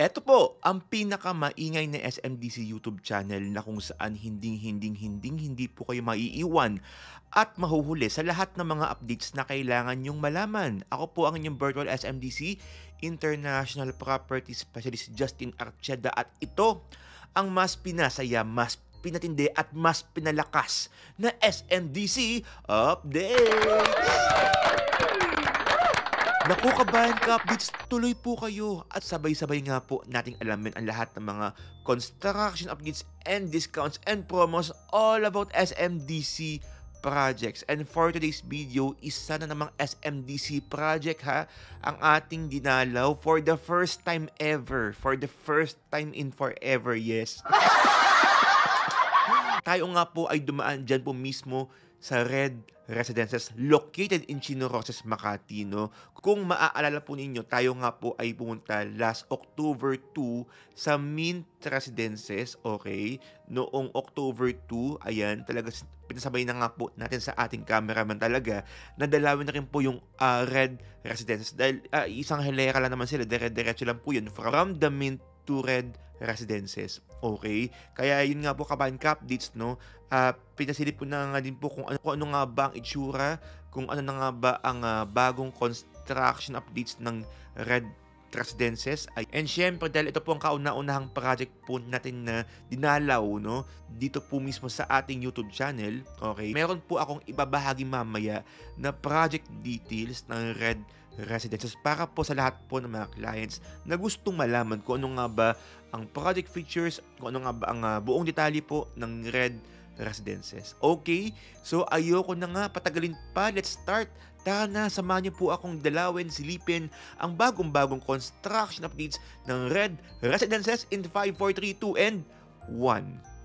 Eto po, ang pinakamaingay na SMDC YouTube channel na kung saan hindi po kayo maiiwan at mahuhuli sa lahat ng mga updates na kailangan nyong malaman. Ako po ang inyong virtual SMDC, International Property Specialist Justin Archeda, at ito ang mas pinasaya, mas pinatindi at mas pinalakas na SMDC Updates! Naku kabayan ka-updates, tuloy po kayo at sabay-sabay nga po nating alamin ang lahat ng mga construction updates and discounts and promos all about SMDC projects. And for today's video, isa na namang SMDC project ha, ang ating dinalaw for the first time ever, for the first time in forever, yes. Tayo nga po ay dumaan dyan po mismo sa Red Residences located in Chino Roces, Makati, no? Kung maaalala po ninyo, tayo nga po ay pumunta last October 2 sa Mint Residences, okay? Noong October 2, ayan, talaga pinasabay na nga po natin sa ating cameraman talaga na dalawin na rin po yung Red Residences dahil isang hilera lang naman sila, dire-diretso lang po yun from the Mint to Red Residences. Okay? Kaya yun nga po kabayan ka-updates, no? Pinasilip ko na nga din po kung ano nga ba ang itsura, kung ano na nga ba ang bagong construction updates ng Red Residences. And syempre dahil ito po ang kauna-unahang project po natin na dinalaw, no? Dito po mismo sa ating YouTube channel. Okay? Meron po akong ibabahagi mamaya na project details ng Red Residences para po sa lahat po ng mga clients na gustong malaman kung ano nga ba ang project features, kung ano nga ba ang buong detalye po ng Red Residences. Okay, so ayoko na nga patagalin pa, let's start. Tara na, samahan niyo po akong dalawin, silipin ang bagong-bagong construction updates ng Red Residences in 5, 4, 3, 2, and 1.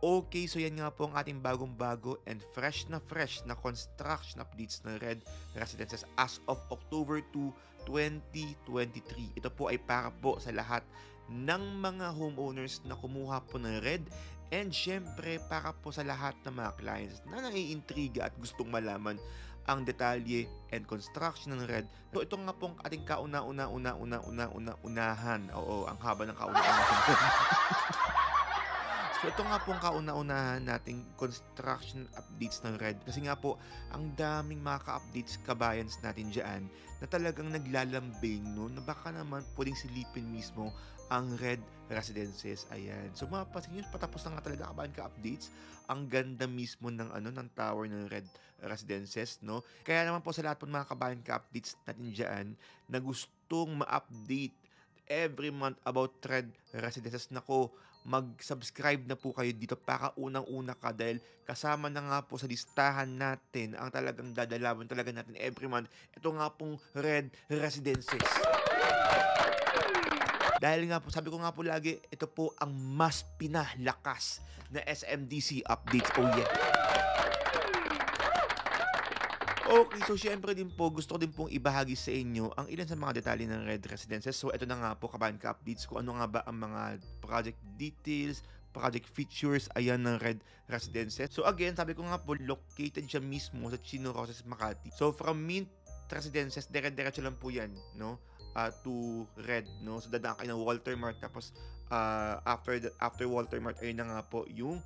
Okay, so yan nga po ang ating bagong-bago and fresh na construction updates ng Red Residences as of October 2, 2023. Ito po ay para po sa lahat ng mga homeowners na kumuha po ng Red and syempre para po sa lahat ng mga clients na naiintriga at gustong malaman ang detalye and construction ng Red. So ito nga po ang ating kauna-unahan. Oo, ang haba ng kauna-unahan. So ito nga pong kauna-unahan nating construction updates ng Red kasi nga po ang daming mga ka-updates kabayans natin dyan na talagang naglalambing, no, na baka naman pwedeng silipin mismo ang Red Residences. Ayan. So mapapansin nyo, patapos na nga talaga kabayan ka-updates. Ang ganda mismo ng ng tower ng Red Residences, no? Kaya naman po sa lahat po ng mga kabayan ka-updates natin dyan na gustong ma-update every month about Red Residences, nako, mag-subscribe na po kayo dito para unang-una ka dahil kasama na nga po sa listahan natin ang talagang dadalawin talaga natin every month. Ito nga pong Red Residences. Dahil nga po, sabi ko nga po lagi, ito po ang mas pinalakas na SMDC updates. Oh yeah. Okay, so siyempre din po, gusto ko din pong ibahagi sa inyo ang ilan sa mga detalye ng Red Residences. So ito na nga po, kabayan ka updates kung ano nga ba ang mga project details, project features, ayan ng Red Residences. So again, sabi ko nga po, located siya mismo sa Chino Roces, Makati. So from Mint Residences, dire-diretso lang po yan, no? To Red, no? So dadaan kayo ng Walter Mart, tapos after Walter Mart, ayun na nga po yung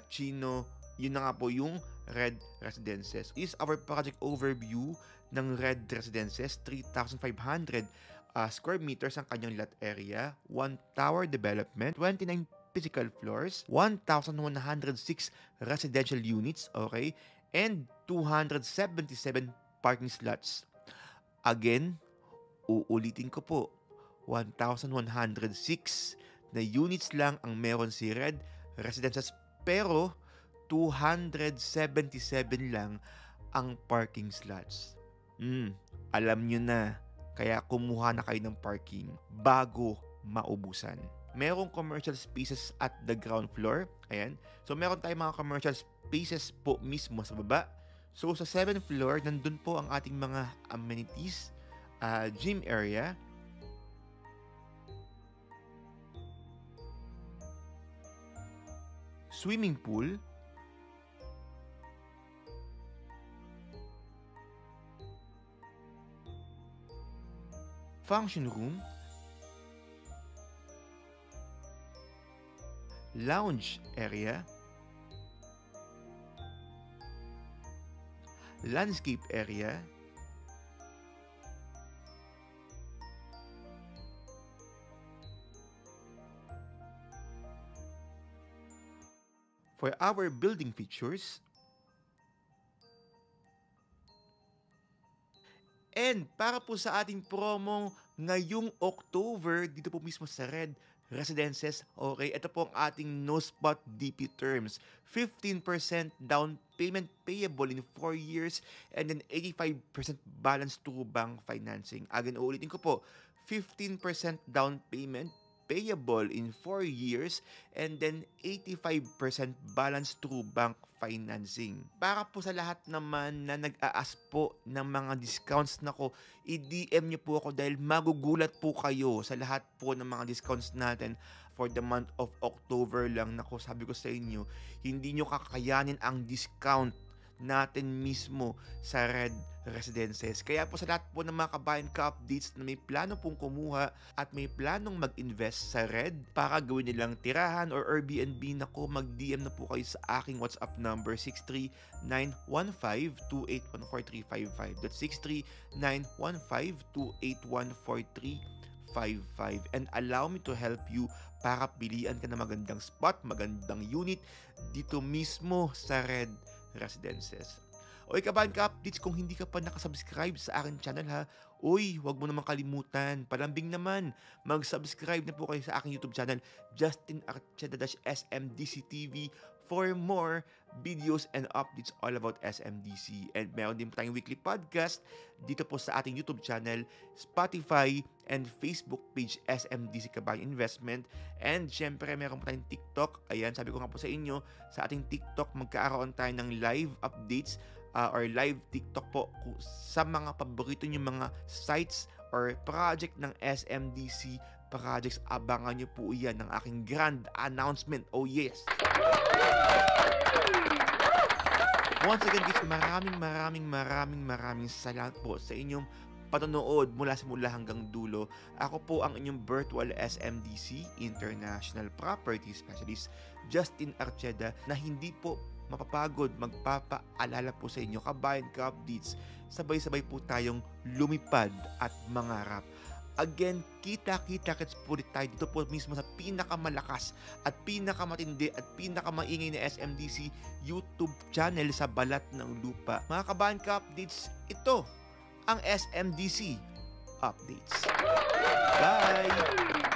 Chino, yun na nga po yung Red Residences. Is our project overview ng Red Residences. 3,500 square meters ang kanyang lot area, 1 tower development, 29 physical floors, 1,106 residential units, okay, and 277 parking slots. Again, uulitin ko po, 1,106 na units lang ang meron si Red Residences, pero 277 lang ang parking slots. Alam nyo na, kaya kumuha na kayo ng parking bago maubusan. Merong commercial spaces at the ground floor. Ayan. So meron tayong mga commercial spaces po mismo sa baba. So sa 7th floor, nandun po ang ating mga amenities, gym area, swimming pool, function room, lounge area, landscape area, for our building features, and para po sa ating promo ngayong October, dito po mismo sa Red Residences, okay, ito po ang ating no spot DP terms. 15% down payment payable in 4 years and then 85% balance through bank financing. Again, uulitin ko po, 15% down payment payable in 4 years and then 85% balance through bank financing. Para po sa lahat naman na nag-aas po ng mga discounts, nako, i-DM nyo po ako dahil magugulat po kayo sa lahat po ng mga discounts natin for the month of October lang. Nako, sabi ko sa inyo, hindi nyo kakayanin ang discount natin mismo sa Red Residences. Kaya po sa lahat po ng mga kabayan ka updates na may plano pong kumuha at may planong mag-invest sa Red para gawin nilang tirahan or Airbnb, nako, mag-DM na po kayo sa aking WhatsApp number 63915-2814355. That's 63915-2814355. And allow me to help you para pilian ka na magandang spot, magandang unit dito mismo sa Red Residences. Oy, kabayan ka updates, kung hindi ka pa nakasubscribe sa aking channel ha, uy, wag mo naman kalimutan, palambing naman, mag-subscribe na po kayo sa aking YouTube channel, Justin Archeda-SMDC TV, for more videos and updates all about SMDC. And meron din po tayong weekly podcast dito po sa ating YouTube channel, Spotify, and Facebook page SMDC Kabayan Investment. And syempre, meron po tayong TikTok. Ayan, sabi ko nga po sa inyo, sa ating TikTok, magkakaroon tayo ng live updates or live TikTok po sa mga paborito nyo mga sites or project ng SMDC projects. Abangan nyo po yan ng aking grand announcement. Oh yes! Once again guys, maraming salamat po sa inyong panonood mula simula hanggang dulo. Ako po ang inyong virtual SMDC International Property Specialist, Justin Archeda, na hindi po mapapagod magpapaalala po sa inyo, kabayan ka updates, sabay-sabay po tayong lumipad at mangarap. Again, kita-kits po tayo dito po mismo sa pinakamalakas at pinakamatindi at pinakamaingay na SMDC YouTube channel sa balat ng lupa. Mga kabayan ka updates, ito ang SMDC Updates. Bye!